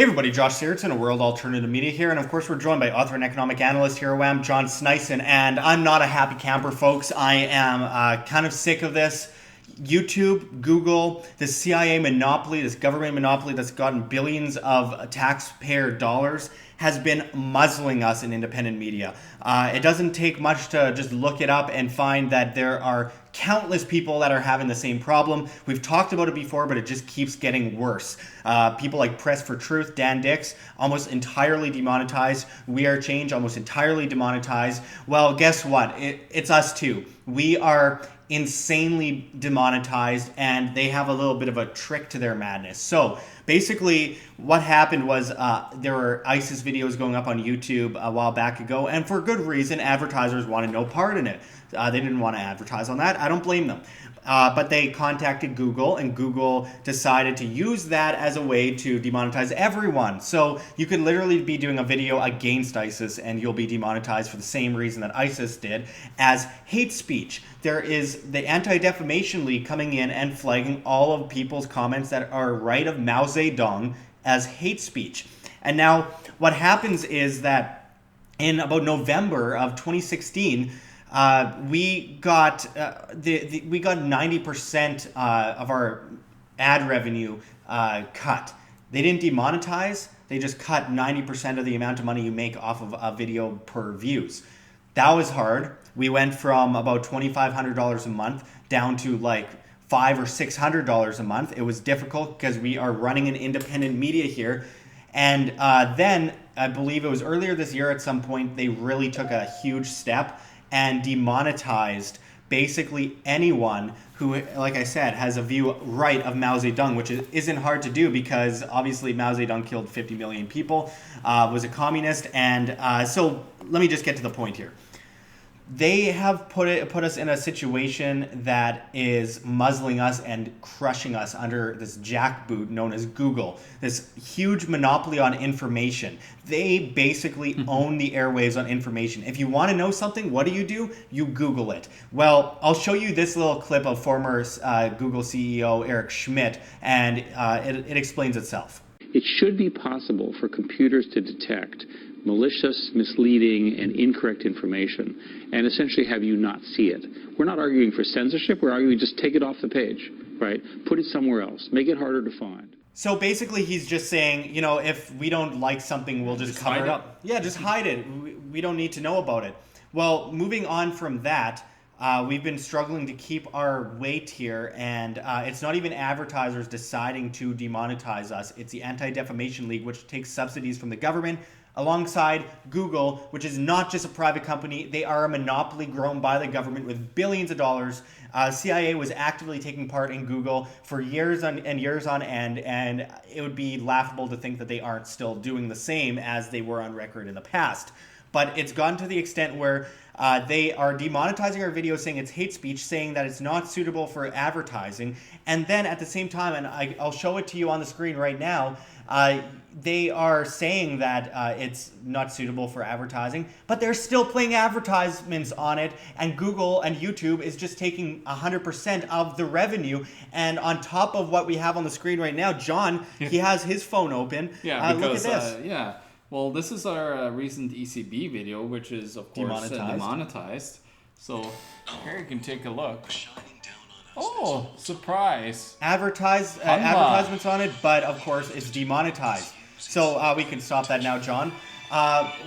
Hey everybody, Josh Sierraton, a World Alternative Media here, and of course we're joined by author and economic analyst here at WAM, John Sneisen, and I'm not a happy camper, folks. I am kind of sick of this. YouTube, Google, this CIA monopoly, this government monopoly that's gotten billions of taxpayer dollars has been muzzling us in independent media. It doesn't take much to just look it up and find that there are countless people that are having the same problem. We've talked about it before, but it just keeps getting worse. People like Press for Truth, Dan Dix, almost entirely demonetized. We Are Change, almost entirely demonetized. Well, guess what? It's us too. We are insanely demonetized, and they have a little bit of a trick to their madness. So basically what happened was there were ISIS videos going up on YouTube a while back ago, and for good reason. Advertisers wanted no part in it. They didn't want to advertise on that. I don't blame them. But they contacted Google, and Google decided to use that as a way to demonetize everyone. So you could literally be doing a video against ISIS and you'll be demonetized for the same reason that ISIS did, as hate speech. There is the Anti-Defamation League coming in and flagging all of people's comments that are right of Mao Zedong as hate speech. And now what happens is that in about November of 2016, we got 90% of our ad revenue cut. They didn't demonetize. They just cut 90% of the amount of money you make off of a video per views. That was hard. We went from about $2,500 a month down to like $500 or $600 a month. It was difficult because we are running an independent media here. And then I believe it was earlier this year at some point, they really took a huge step and demonetized basically anyone who, like I said, has a view right of Mao Zedong, which isn't hard to do because obviously Mao Zedong killed 50 million people, was a communist, and so let me just get to the point here. They have put us in a situation that is muzzling us and crushing us under this jackboot known as Google, this huge monopoly on information. They basically own the airwaves on information. If you want to know something, what do? You Google it. Well, I'll show you this little clip of former Google CEO Eric Schmidt, and it explains itself. It should be possible for computers to detect malicious, misleading, and incorrect information and essentially have you not see it. We're not arguing for censorship. We're arguing just take it off the page, right? Put it somewhere else. Make it harder to find. So basically he's just saying, if we don't like something, we'll just cover it up. Yeah, just hide it. We don't need to know about it. Well, moving on from that, we've been struggling to keep our weight here, and it's not even advertisers deciding to demonetize us. It's the Anti-Defamation League, which takes subsidies from the government, alongside Google, which is not just a private company. They are a monopoly grown by the government with billions of dollars. CIA was actively taking part in Google for years on end, and it would be laughable to think that they aren't still doing the same as they were on record in the past. But it's gotten to the extent where they are demonetizing our videos, saying it's hate speech, saying that it's not suitable for advertising. And then at the same time, and I'll show it to you on the screen right now, they are saying that it's not suitable for advertising, but they're still playing advertisements on it, and Google and YouTube is just taking 100% of the revenue. And on top of what we have on the screen right now, John, he has his phone open. Yeah, because, look at this. Yeah. Well, this is our recent ECB video, which is, of course, demonetized. So here you can take a look. Oh, surprise. Advertisements on it, but of course it's demonetized. So we can stop that now, John.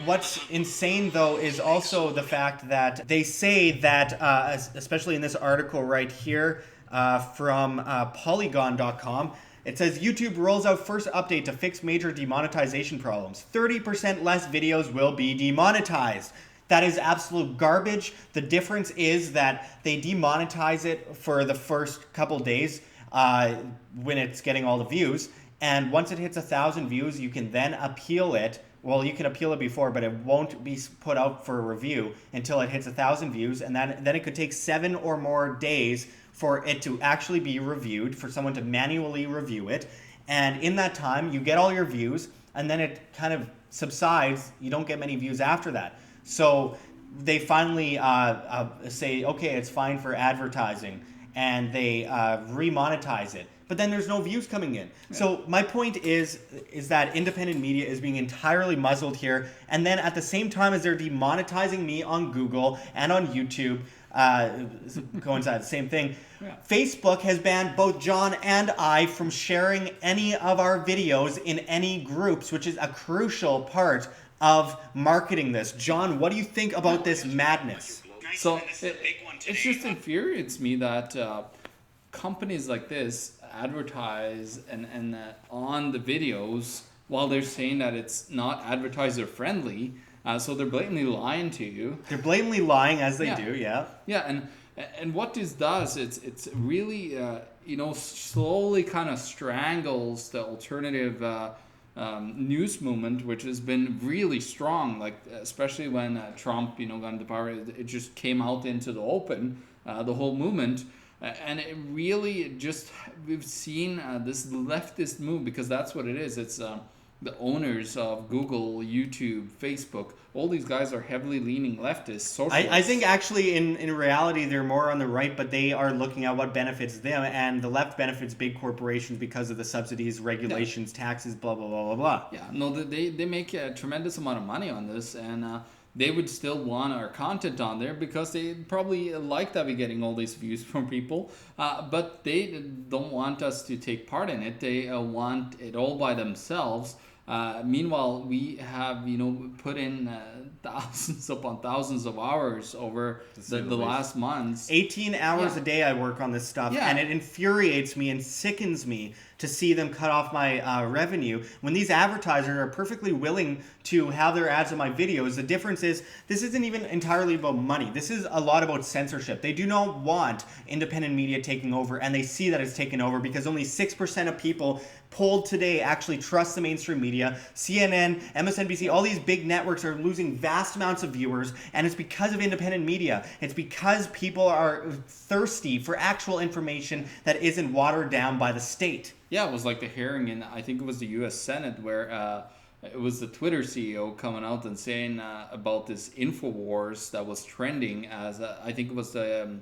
What's insane, though, is also the fact that they say that, especially in this article right here from Polygon.com, it says YouTube rolls out first update to fix major demonetization problems. 30% less videos will be demonetized. That is absolute garbage. The difference is that they demonetize it for the first couple days when it's getting all the views. And once it hits 1,000 views, you can then appeal it. Well, you can appeal it before, but it won't be put out for review until it hits 1,000 views. And then it could take 7 or more days for it to actually be reviewed, for someone to manually review it. And in that time, you get all your views, and then it kind of subsides. You don't get many views after that. So they finally say, okay, it's fine for advertising, and they remonetize it. but then there's no views coming in. So my point is that independent media is being entirely muzzled here, and then at the same time as they're demonetizing me on Google and on YouTube, coincide, same thing. Yeah. Facebook has banned both John and I from sharing any of our videos in any groups, which is a crucial part of marketing this. John, what do you think about this madness? So it just infuriates me that companies like this advertise and on the videos while they're saying that it's not advertiser friendly. So they're blatantly lying to you. They're blatantly lying as they do, yeah. Yeah, and what this does, it's really slowly kind of strangles the alternative news movement, which has been really strong. Like especially when Trump, got into power, it just came out into the open, the whole movement. And it really we've seen this leftist move, because that's what it is. It's the owners of Google, YouTube, Facebook, all these guys are heavily leaning leftist, socialists. I think actually in reality they're more on the right, but they are looking at what benefits them, and the left benefits big corporations because of the subsidies, regulations, taxes, blah, blah, blah, blah, blah. Yeah, no, they make a tremendous amount of money on this, and they would still want our content on there because they probably like that we're getting all these views from people, but they don't want us to take part in it. They want it all by themselves. Meanwhile, we have put in thousands upon thousands of hours over the last months. 18 hours a day I work on this stuff, and it infuriates me and sickens me to see them cut off my revenue when these advertisers are perfectly willing to have their ads on my videos. The difference is this isn't even entirely about money. This is a lot about censorship. They do not want independent media taking over, and they see that it's taken over because only 6% of people polled today actually trust the mainstream media. CNN, MSNBC, all these big networks are losing vast amounts of viewers, and it's because of independent media. It's because people are thirsty for actual information that isn't watered down by the state. Yeah, it was like the hearing in, I think it was the U.S. Senate, where it was the Twitter CEO coming out and saying about this InfoWars that was trending as, I think it was the...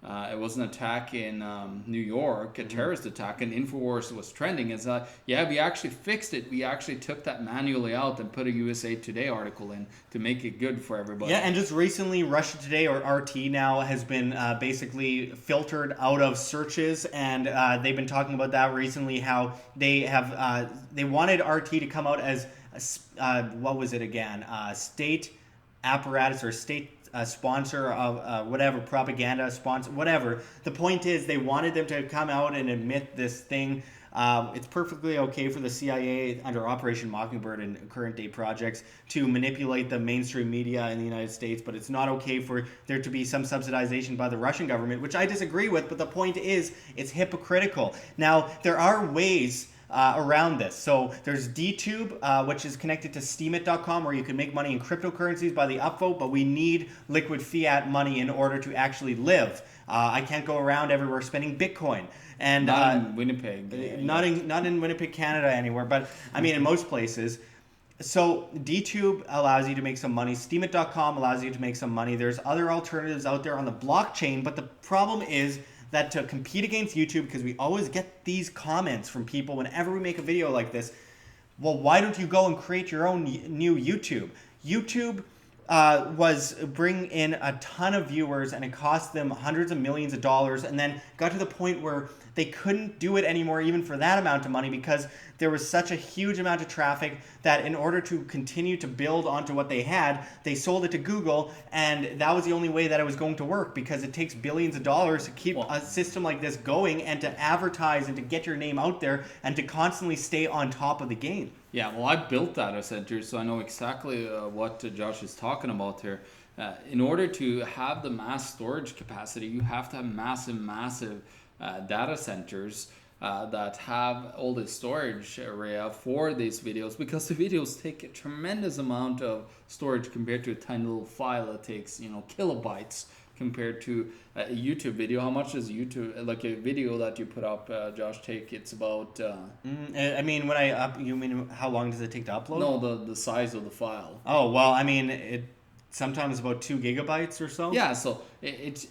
it was an attack in New York, a terrorist attack, and InfoWars was trending. It's we actually fixed it. We actually took that manually out and put a USA Today article in to make it good for everybody. Yeah, and just recently, Russia Today, or RT now, has been basically filtered out of searches, and they've been talking about that recently, how they have they wanted RT to come out as, what was it again, state apparatus or state sponsor of whatever, propaganda sponsor, whatever. The point is they wanted them to come out and admit this thing. It's perfectly okay for the CIA under Operation Mockingbird and current day projects to manipulate the mainstream media in the United States, but it's not okay for there to be some subsidization by the Russian government, which I disagree with, but the point is it's hypocritical. Now, there are ways around this. So there's DTube, which is connected to Steemit.com, where you can make money in cryptocurrencies by the upvote, but we need liquid fiat money in order to actually live. I can't go around everywhere spending Bitcoin. And not in Winnipeg. Not in Winnipeg, Canada, anywhere, but I mean in most places. So DTube allows you to make some money. Steemit.com allows you to make some money. There's other alternatives out there on the blockchain, but the problem is that to compete against YouTube, because we always get these comments from people whenever we make a video like this, well, why don't you go and create your own new YouTube? YouTube was bringing in a ton of viewers, and it cost them hundreds of millions of dollars, and then got to the point where they couldn't do it anymore even for that amount of money, because there was such a huge amount of traffic that in order to continue to build onto what they had, they sold it to Google, and that was the only way that it was going to work, because it takes billions of dollars to keep a system like this going and to advertise and to get your name out there and to constantly stay on top of the game. Yeah, well, I built data centers, so I know exactly what Josh is talking about here. In order to have the mass storage capacity, you have to have massive data centers that have all the storage area for these videos, because the videos take a tremendous amount of storage compared to a tiny little file that takes, kilobytes compared to a YouTube video. How much does YouTube, like a video that you put up, Josh, take? It's about... I mean, when you mean how long does it take to upload? No, the size of the file. Oh, well, I mean, sometimes about 2 gigabytes or so. Yeah, so it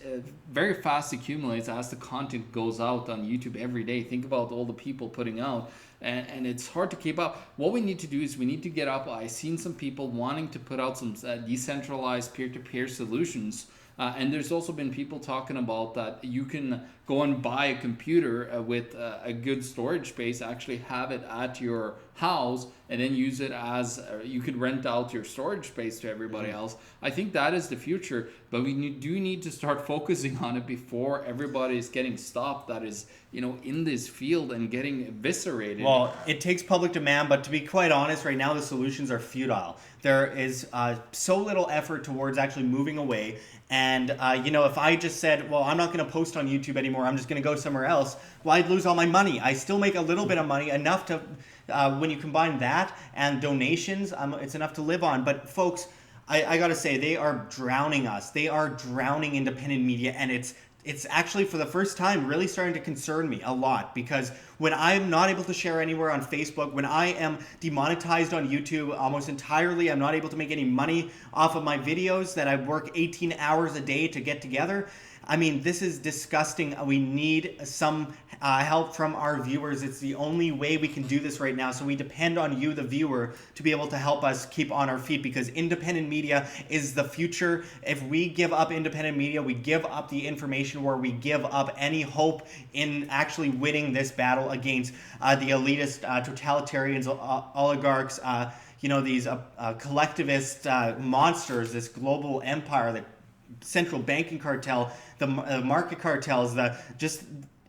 very fast accumulates as the content goes out on YouTube every day. Think about all the people putting out, and it's hard to keep up. What we need to do is we need to get up. I've seen some people wanting to put out some decentralized peer-to-peer solutions. And there's also been people talking about that you can go and buy a computer with a good storage space, actually have it at your house, and then use it as you could rent out your storage space to everybody else. I think that is the future, but we do need to start focusing on it before everybody is getting stopped that is, in this field and getting eviscerated. Well, it takes public demand, but to be quite honest, right now the solutions are futile. There is so little effort towards actually moving away. And, if I just said, well, I'm not going to post on YouTube anymore, I'm just going to go somewhere else, well, I'd lose all my money. I still make a little bit of money, enough to, when you combine that and donations, it's enough to live on. But folks, I got to say, they are drowning us. They are drowning independent media, and it's actually, for the first time, really starting to concern me a lot, because when I'm not able to share anywhere on Facebook, when I am demonetized on YouTube almost entirely, I'm not able to make any money off of my videos that I work 18 hours a day to get together. I mean, this is disgusting. We need some help from our viewers. It's the only way we can do this right now. So we depend on you, the viewer, to be able to help us keep on our feet, because independent media is the future. If we give up independent media, we give up the information war, we give up any hope in actually winning this battle against the elitist totalitarians, oligarchs, these collectivist monsters, this global empire, the central banking cartel, the market cartels, just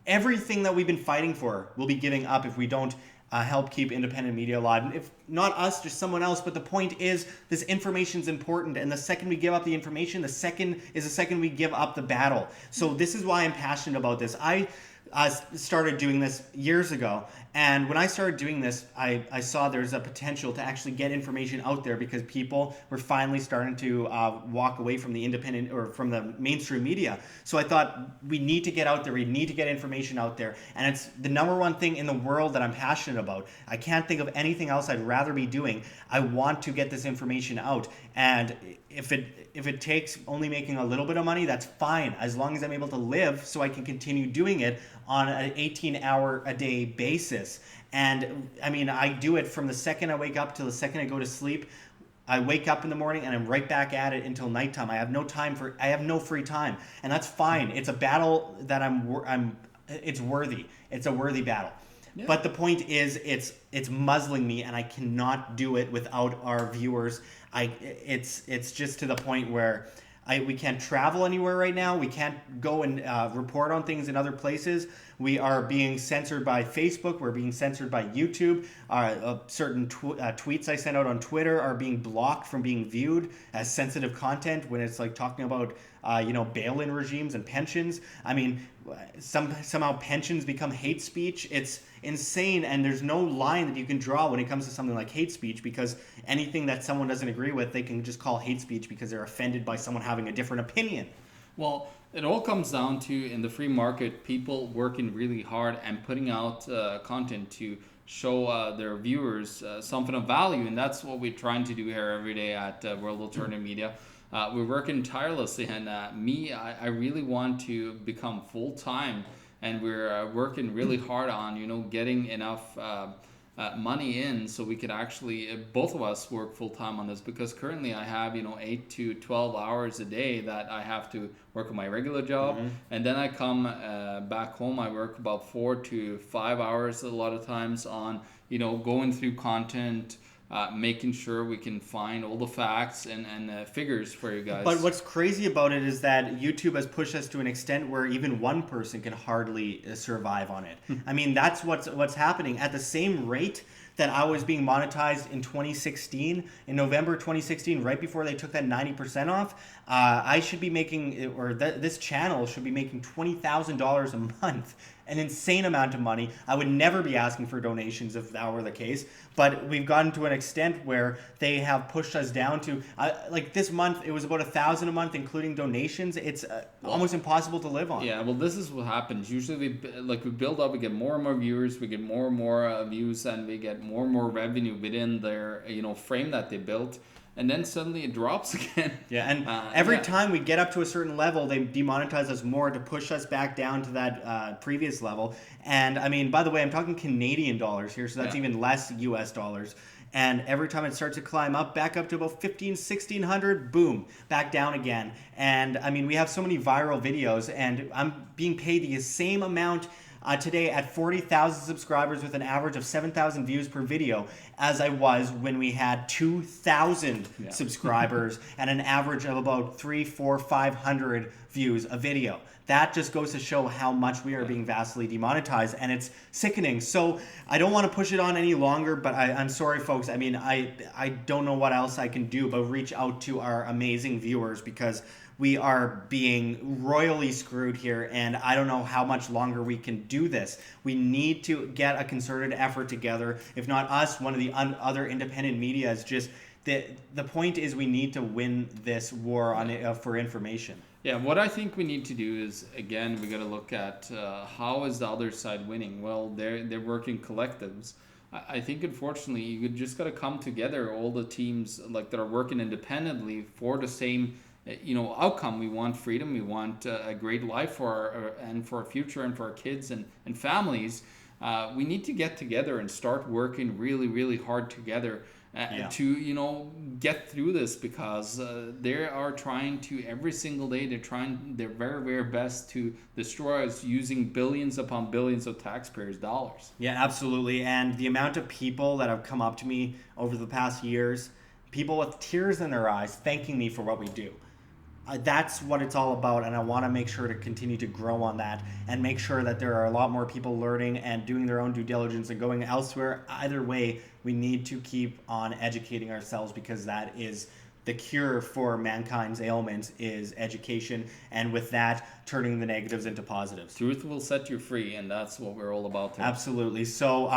everything that we've been fighting for, we'll be giving up if we don't help keep independent media alive. And if not us, just someone else. But the point is, this information is important, and the second we give up the information, the second we give up the battle. So this is why I'm passionate about this. I started doing this years ago, and when I started doing this, I saw there's a potential to actually get information out there, because people were finally starting to walk away from the independent or from the mainstream media. So I thought, we need to get out there, we need to get information out there, and it's the number one thing in the world that I'm passionate about. I can't think of anything else I'd rather be doing. I want to get this information out, and if it takes only making a little bit of money, that's fine, as long as I'm able to live so I can continue doing it on an 18-hour-a-day basis. And I mean, I do it from the second I wake up till the second I go to sleep. I wake up in the morning and I'm right back at it until nighttime. I have no free time, and that's fine. It's a battle that it's worthy. It's a worthy battle. Yeah. But the point is, it's muzzling me, and I cannot do it without our viewers. It's just to the point where we can't travel anywhere right now. We can't go and report on things in other places. We are being censored by Facebook. We're being censored by YouTube. Certain tweets I sent out on Twitter are being blocked from being viewed as sensitive content, when it's like talking about bail-in regimes and pensions. I mean, somehow pensions become hate speech. It's insane, and there's no line that you can draw when it comes to something like hate speech, because anything that someone doesn't agree with, they can just call hate speech because they're offended by someone having a different opinion. Well, it all comes down to, in the free market, people working really hard and putting out content to show their viewers something of value, and that's what we're trying to do here every day at World Alternative Media. We're working tirelessly, and I really want to become full-time, and we're working really hard on getting enough money in so we could actually both of us work full-time on this, because currently I have 8 to 12 hours a day that I have to work on my regular job, and then I come back home. I work about 4 to 5 hours a lot of times on going through content, making sure we can find all the facts and figures for you guys. But what's crazy about it is that YouTube has pushed us to an extent where even one person can hardly survive on it. I mean, that's what's happening. At the same rate that I was being monetized in 2016, in November 2016, right before they took that 90% off, I should be making, this channel should be making $20,000 a month. An insane amount of money. I would never be asking for donations if that were the case, but we've gotten to an extent where they have pushed us down to, like this month, it was about $1,000 a month, including donations. It's almost impossible to live on. Yeah, well, this is what happens. Usually, we build up, we get more and more viewers, we get more and more views, and we get more and more revenue within their frame that they built. and then suddenly it drops again. Yeah, and every yeah. time we get up to a certain level, they demonetize us more to push us back down to that previous level. And I mean, by the way, I'm talking Canadian dollars here, so that's Yeah. even less US dollars. And every time it starts to climb up, back up to about 1600, boom, back down again. And I mean, we have so many viral videos, and I'm being paid the same amount today at 40,000 subscribers with an average of 7,000 views per video as I was when we had 2,000 Yeah. subscribers and an average of about 3, 4, 500 views a video. That just goes to show how much we are being vastly demonetized, and it's sickening. So I don't want to push it on any longer, but I'm sorry, folks. I mean, I don't know what else I can do but reach out to our amazing viewers, because we are being royally screwed here, and I don't know how much longer we can do this. We need to get a concerted effort together. If not us, one of the other independent media is just... The point is we need to win this war on for information. Yeah, what I think we need to do is, again, we got to look at how is the other side winning. Well, they're working collectives. I think, unfortunately, you just got to come together, all the teams like that are working independently for the same outcome. We want freedom. We want a great life for our future and for our kids and families. We need to get together and start working really, really hard together to get through this, because they are trying to, every single day, they're trying their very, very best to destroy us using billions upon billions of taxpayers' dollars. Yeah, absolutely. And the amount of people that have come up to me over the past years, people with tears in their eyes thanking me for what we do. That's what it's all about, and I want to make sure to continue to grow on that and make sure that there are a lot more people learning and doing their own due diligence and going elsewhere. Either way, we need to keep on educating ourselves, because that is the cure for mankind's ailments, is education, and with that, turning the negatives into positives. Truth will set you free, and that's what we're all about today. Absolutely. So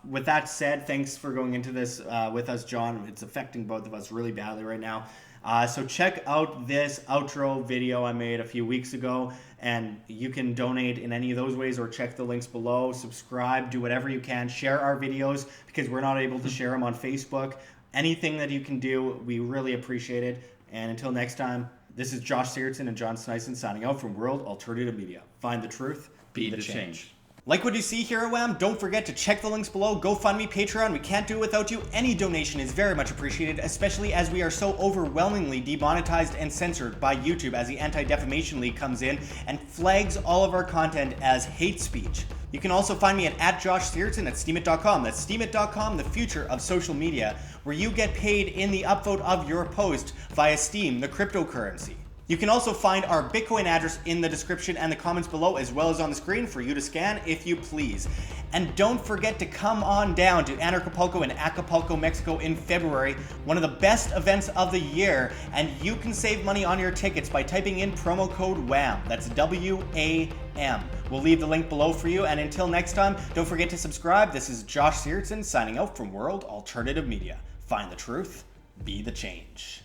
with that said, thanks for going into this with us, John. It's affecting both of us really badly right now. So check out this outro video I made a few weeks ago, and you can donate in any of those ways, or check the links below, subscribe, do whatever you can, share our videos, because we're not able to share them on Facebook. Anything that you can do, we really appreciate it. And until next time, this is Josh Sigurdsson and John Snyson signing out from World Alternative Media. Find the truth, Be the change. Like what you see here at WHAM? Don't forget to check the links below. GoFundMe, Patreon. We can't do it without you. Any donation is very much appreciated, especially as we are so overwhelmingly demonetized and censored by YouTube, as the Anti-Defamation League comes in and flags all of our content as hate speech. You can also find me at Josh Sigurdsson at Steemit.com. That's Steemit.com, the future of social media, where you get paid in the upvote of your post via Steem, the cryptocurrency. You can also find our Bitcoin address in the description and the comments below, as well as on the screen for you to scan if you please. And don't forget to come on down to Anarchapulco in Acapulco, Mexico in February, one of the best events of the year, and you can save money on your tickets by typing in promo code WHAM. That's WAM. We'll leave the link below for you, and until next time, don't forget to subscribe. This is Josh Sigurdsson signing out from World Alternative Media. Find the truth, be the change.